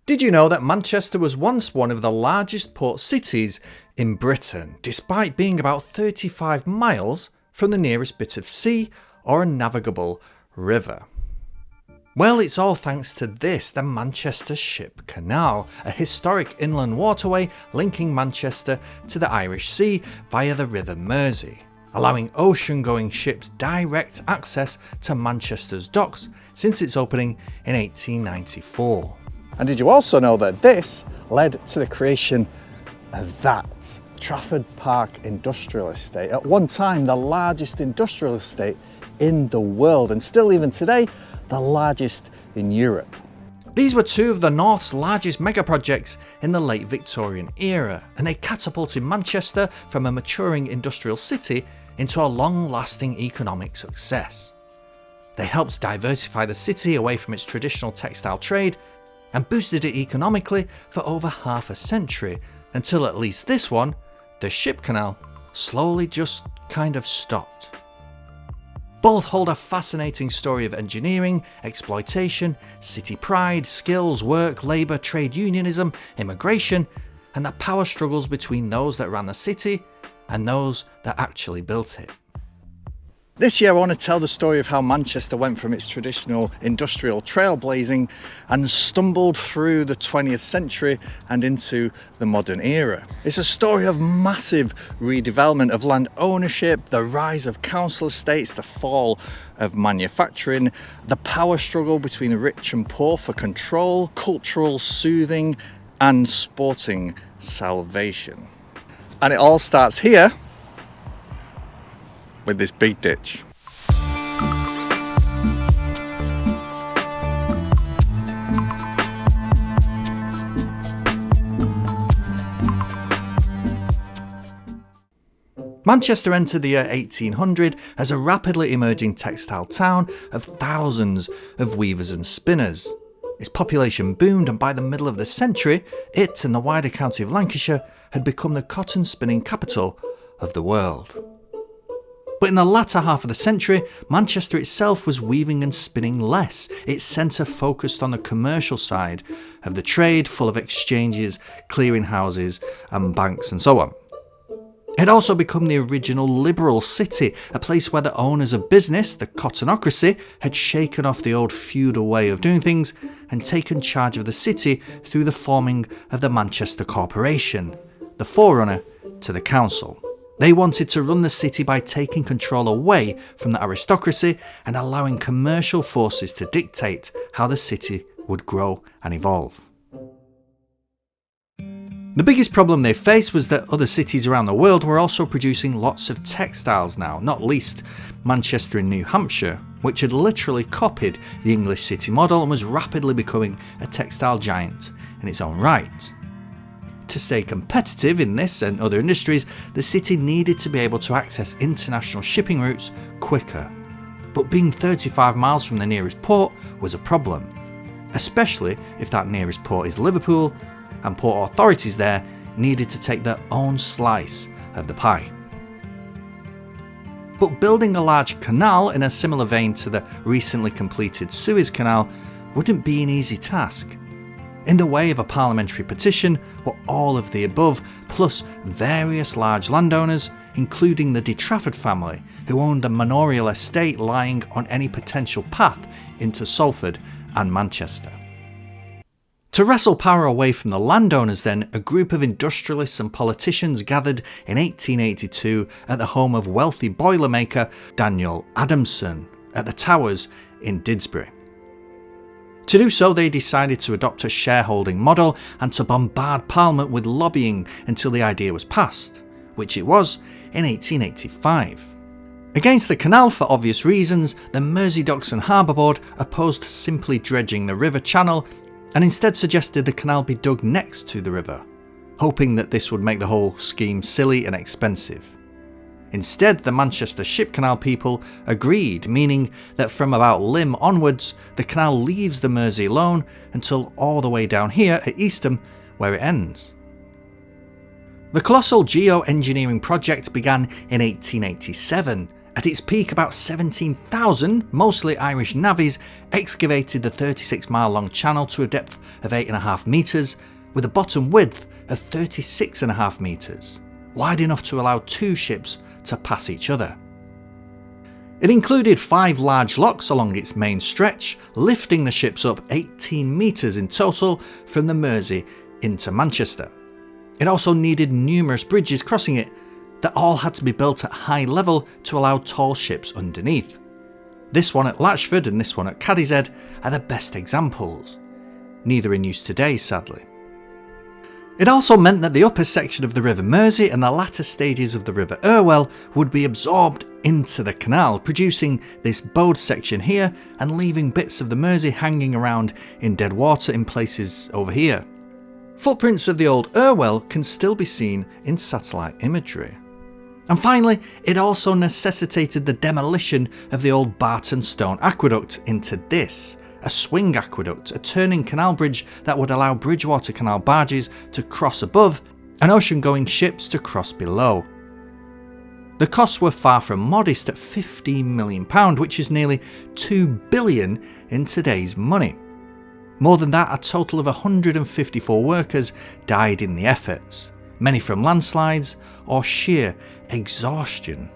Did you know that Manchester was once one of the largest port cities in Britain, despite being about 35 miles from the nearest bit of sea or a navigable river? Well, it's all thanks to this, the Manchester Ship Canal, a historic inland waterway linking Manchester to the Irish Sea via the River Mersey, allowing ocean-going ships direct access to Manchester's docks since its opening in 1894. And did you also know that this led to the creation of that Trafford Park Industrial Estate, at one time the largest industrial estate in the world, and still even today the largest in Europe. These were two of the North's largest mega projects in the late Victorian era, and they catapulted Manchester from a maturing industrial city into a long-lasting economic success. They helped diversify the city away from its traditional textile trade and boosted it economically for over half a century, until at least this one, the Ship Canal, slowly just kind of stopped. Both hold a fascinating story of engineering, exploitation, city pride, skills, work, labour, trade unionism, immigration, and the power struggles between those that ran the city and those that actually built it. This year I want to tell the story of how Manchester went from its traditional industrial trailblazing and stumbled through the 20th century and into the modern era. It's a story of massive redevelopment of land ownership, the rise of council estates, the fall of manufacturing, the power struggle between the rich and poor for control, cultural soothing and sporting salvation. And it all starts here with this big ditch. Manchester entered the year 1800 as a rapidly emerging textile town of thousands of weavers and spinners. Its population boomed, and by the middle of the century, it and the wider county of Lancashire had become the cotton spinning capital of the world. But in the latter half of the century, Manchester itself was weaving and spinning less. Its centre focused on the commercial side of the trade, full of exchanges, clearing houses and banks and so on. It had also become the original liberal city, a place where the owners of business, the cottonocracy, had shaken off the old feudal way of doing things and taken charge of the city through the forming of the Manchester Corporation, the forerunner to the council. They wanted to run the city by taking control away from the aristocracy and allowing commercial forces to dictate how the city would grow and evolve. The biggest problem they faced was that other cities around the world were also producing lots of textiles now, not least Manchester in New Hampshire, which had literally copied the English city model and was rapidly becoming a textile giant in its own right. To stay competitive in this and other industries, the city needed to be able to access international shipping routes quicker. But being 35 miles from the nearest port was a problem, especially if that nearest port is Liverpool, and port authorities there needed to take their own slice of the pie. But building a large canal in a similar vein to the recently completed Suez Canal wouldn't be an easy task. In the way of a parliamentary petition were all of the above, plus various large landowners, including the Trafford family, who owned a manorial estate lying on any potential path into Salford and Manchester. To wrestle power away from the landowners then, a group of industrialists and politicians gathered in 1882 at the home of wealthy boilermaker Daniel Adamson at the Towers in Didsbury. To do so, they decided to adopt a shareholding model and to bombard Parliament with lobbying until the idea was passed, which it was in 1885. Against the canal for obvious reasons, the Mersey Docks and Harbour Board opposed simply dredging the river channel and instead suggested the canal be dug next to the river, hoping that this would make the whole scheme silly and expensive. Instead, the Manchester Ship Canal people agreed, meaning that from about Lymm onwards, the canal leaves the Mersey alone until all the way down here at Eastham, where it ends. The colossal geo-engineering project began in 1887, At its peak, about 17,000, mostly Irish navvies, excavated the 36-mile-long channel to a depth of 8.5 metres, with a bottom width of 36.5 metres, wide enough to allow two ships to pass each other. It included 5 large locks along its main stretch, lifting the ships up 18 metres in total from the Mersey into Manchester. It also needed numerous bridges crossing it that all had to be built at high level to allow tall ships underneath. This one at Latchford and this one at Cadishead are the best examples. Neither in use today, sadly. It also meant that the upper section of the River Mersey and the latter stages of the River Irwell would be absorbed into the canal, producing this bowed section here and leaving bits of the Mersey hanging around in dead water in places over here. Footprints of the old Irwell can still be seen in satellite imagery. And finally, it also necessitated the demolition of the old Barton Stone Aqueduct into this, a swing aqueduct, a turning canal bridge that would allow Bridgewater Canal barges to cross above and ocean-going ships to cross below. The costs were far from modest at £15 million, which is nearly $2 billion in today's money. More than that, a total of 154 workers died in the efforts, many from landslides or sheer exhaustion.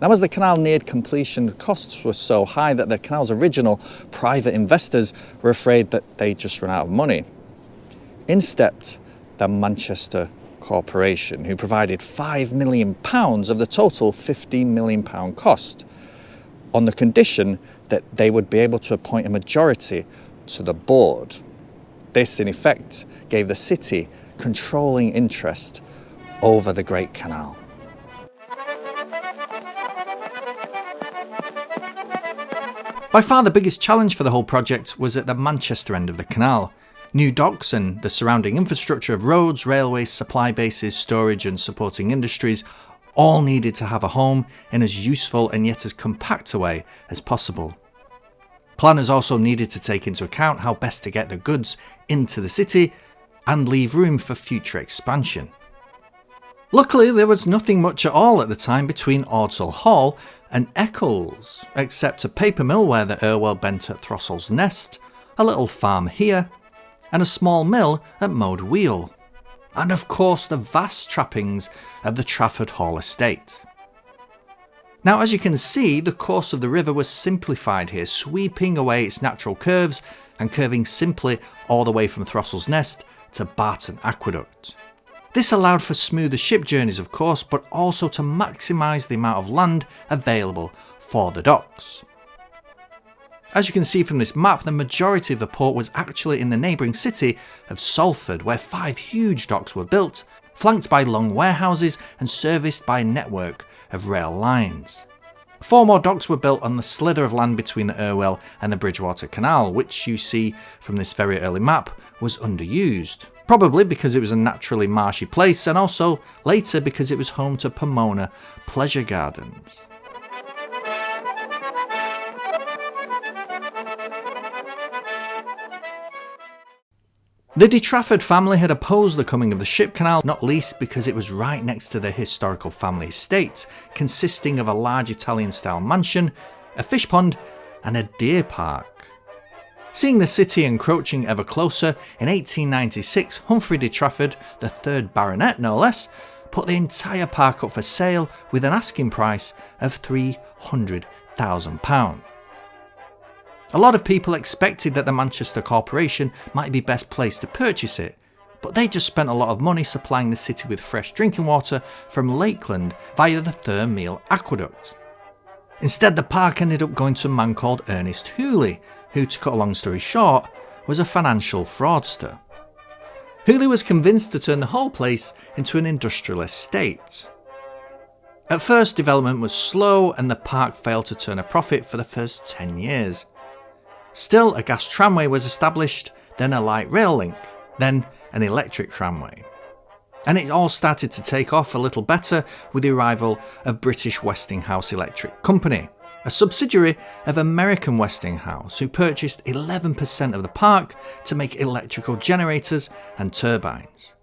Now, as the canal neared completion, the costs were so high that the canal's original private investors were afraid that they'd just run out of money. In stepped the Manchester Corporation, who provided £5 million of the total £15 million cost, on the condition that they would be able to appoint a majority to the board. This, in effect, gave the city controlling interest over the Great Canal. By far the biggest challenge for the whole project was at the Manchester end of the canal. New docks and the surrounding infrastructure of roads, railways, supply bases, storage and supporting industries all needed to have a home in as useful and yet as compact a way as possible. Planners also needed to take into account how best to get the goods into the city and leave room for future expansion. Luckily, there was nothing much at all at the time between Ordsall Hall and Eccles, except a paper mill where the Irwell bent at Throssell's Nest, a little farm here, and a small mill at Mode Wheel, and of course the vast trappings of the Trafford Hall estate. Now, as you can see, the course of the river was simplified here, sweeping away its natural curves and curving simply all the way from Throssell's Nest to Barton Aqueduct. This allowed for smoother ship journeys, of course, but also to maximise the amount of land available for the docks. As you can see from this map, the majority of the port was actually in the neighbouring city of Salford, where 5 huge docks were built, flanked by long warehouses and serviced by a network of rail lines. 4 more docks were built on the slither of land between the Irwell and the Bridgewater Canal, which you see from this very early map was underused. Probably because it was a naturally marshy place, and also later because it was home to Pomona Pleasure Gardens. The de Trafford family had opposed the coming of the ship canal, not least because it was right next to their historical family estate, consisting of a large Italian-style mansion, a fish pond, and a deer park. Seeing the city encroaching ever closer, in 1896 Humphrey de Trafford, the 3rd Baronet no less, put the entire park up for sale with an asking price of £300,000. A lot of people expected that the Manchester Corporation might be best placed to purchase it, but they just spent a lot of money supplying the city with fresh drinking water from Lakeland via the Thermale Aqueduct. Instead, the park ended up going to a man called Ernest Hooley, who, to cut a long story short, was a financial fraudster. Hooley was convinced to turn the whole place into an industrial estate. At first, development was slow and the park failed to turn a profit for the first 10 years. Still, a gas tramway was established, then a light rail link, then an electric tramway. And it all started to take off a little better with the arrival of British Westinghouse Electric Company, a subsidiary of American Westinghouse, who purchased 11% of the park to make electrical generators and turbines.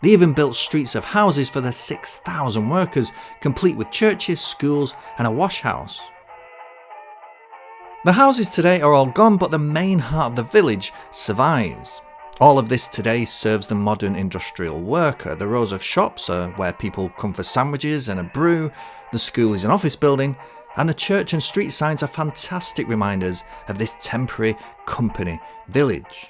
They even built streets of houses for their 6,000 workers, complete with churches, schools and a wash house. The houses today are all gone, but the main heart of the village survives. All of this today serves the modern industrial worker. The rows of shops are where people come for sandwiches and a brew, the school is an office building, and the church and street signs are fantastic reminders of this temporary company village.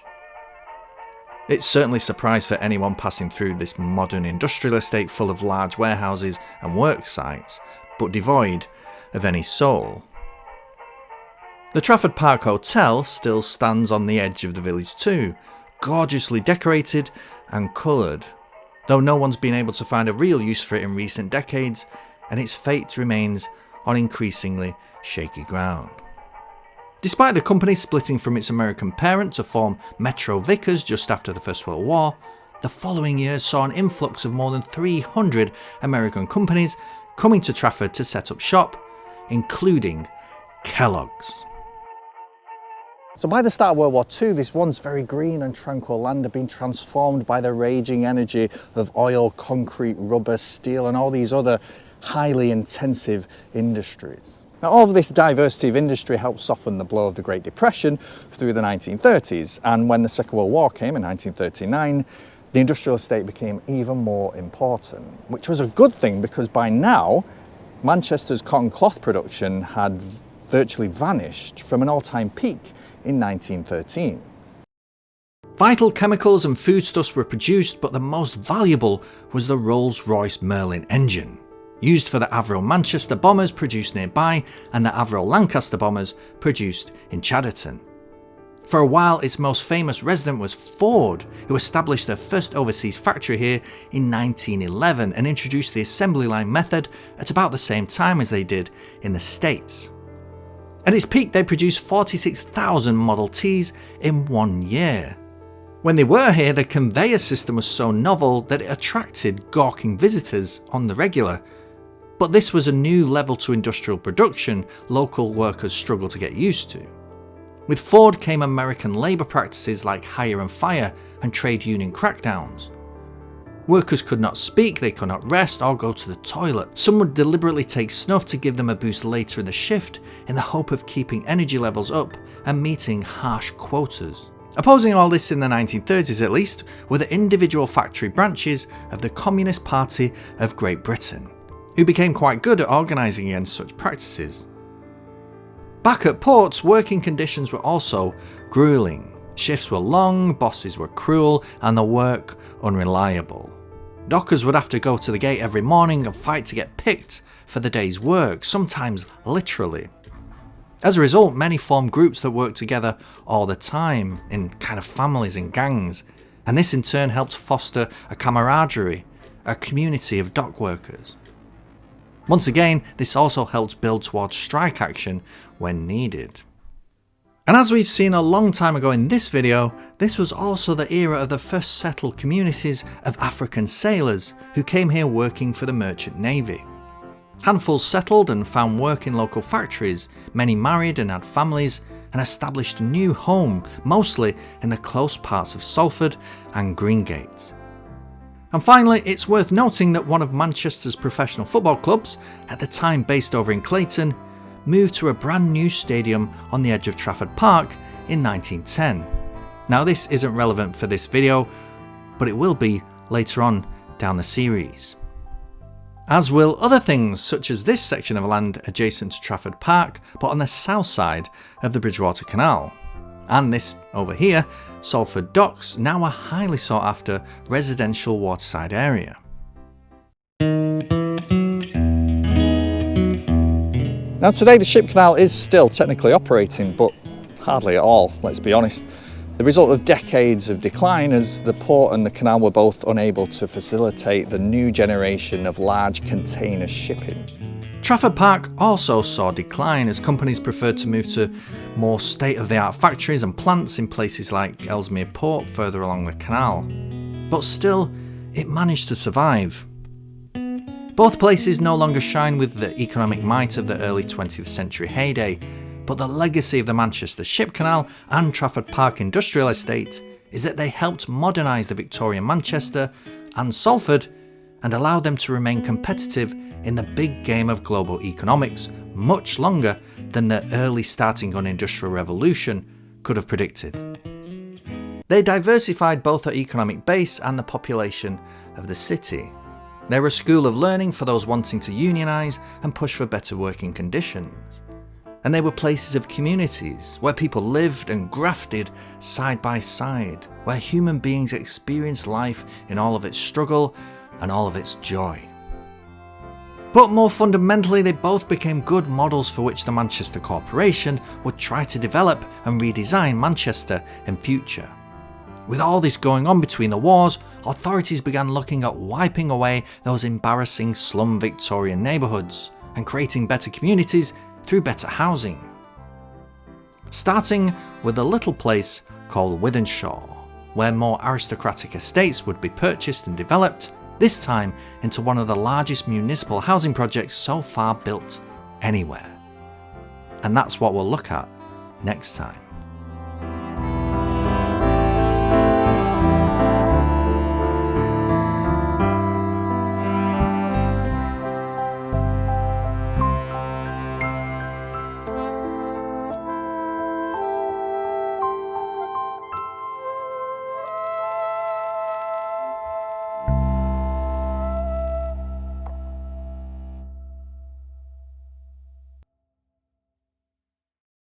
It's certainly a surprise for anyone passing through this modern industrial estate full of large warehouses and work sites, but devoid of any soul. The Trafford Park Hotel still stands on the edge of the village too, gorgeously decorated and coloured, though no one's been able to find a real use for it in recent decades, and its fate remains on increasingly shaky ground. Despite the company splitting from its American parent to form Metro Vickers just after the First World War, the following years saw an influx of more than 300 American companies coming to Trafford to set up shop, including Kellogg's. So by the start of World War II, this once very green and tranquil land had been transformed by the raging energy of oil, concrete, rubber, steel and all these other highly intensive industries. Now all of this diversity of industry helped soften the blow of the Great Depression through the 1930s, and when the Second World War came in 1939, the industrial estate became even more important, which was a good thing because by now Manchester's cotton cloth production had virtually vanished from an all-time peak in 1913. Vital chemicals and foodstuffs were produced, but the most valuable was the Rolls-Royce Merlin engine, used for the Avro Manchester bombers produced nearby and the Avro Lancaster bombers produced in Chadderton. For a while, its most famous resident was Ford, who established their first overseas factory here in 1911 and introduced the assembly line method at about the same time as they did in the States. At its peak, they produced 46,000 Model Ts in 1 year. When they were here, the conveyor system was so novel that it attracted gawking visitors on the regular. But this was a new level to industrial production local workers struggled to get used to. With Ford came American labour practices like hire and fire and trade union crackdowns. Workers could not speak, they could not rest or go to the toilet. Some would deliberately take snuff to give them a boost later in the shift in the hope of keeping energy levels up and meeting harsh quotas. Opposing all this in the 1930s at least were the individual factory branches of the Communist Party of Great Britain, who became quite good at organising against such practices. Back at ports, working conditions were also gruelling. Shifts were long, bosses were cruel, and the work unreliable. Dockers would have to go to the gate every morning and fight to get picked for the day's work, sometimes literally. As a result, many formed groups that worked together all the time, in kind of families and gangs, and this in turn helped foster a camaraderie, a community of dock workers. Once again, this also helped build towards strike action when needed. And as we've seen a long time ago in this video, this was also the era of the first settled communities of African sailors who came here working for the Merchant Navy. Handfuls settled and found work in local factories, many married and had families, and established a new home, mostly in the close parts of Salford and Greengate. And finally, it's worth noting that one of Manchester's professional football clubs, at the time based over in Clayton, moved to a brand new stadium on the edge of Trafford Park in 1910. Now this isn't relevant for this video, but it will be later on down the series. As will other things such as this section of land adjacent to Trafford Park, but on the south side of the Bridgewater Canal. And this over here, Salford Docks, now a highly sought after residential waterside area. Now today the ship canal is still technically operating, but hardly at all, let's be honest. The result of decades of decline as the port and the canal were both unable to facilitate the new generation of large container shipping. Trafford Park also saw decline as companies preferred to move to more state-of-the-art factories and plants in places like Ellesmere Port further along the canal. But still, it managed to survive. Both places no longer shine with the economic might of the early 20th century heyday, but the legacy of the Manchester Ship Canal and Trafford Park Industrial Estate is that they helped modernise the Victorian Manchester and Salford, and allowed them to remain competitive in the big game of global economics much longer than the early starting gun industrial revolution could have predicted. They diversified both their economic base and the population of the city. They were a school of learning for those wanting to unionise and push for better working conditions. And they were places of communities where people lived and grafted side by side, where human beings experienced life in all of its struggle and all of its joy. But more fundamentally, they both became good models for which the Manchester Corporation would try to develop and redesign Manchester in future. With all this going on between the wars, authorities began looking at wiping away those embarrassing slum Victorian neighbourhoods and creating better communities through better housing. Starting with a little place called Wythenshawe, where more aristocratic estates would be purchased and developed, this time into one of the largest municipal housing projects so far built anywhere. And that's what we'll look at next time.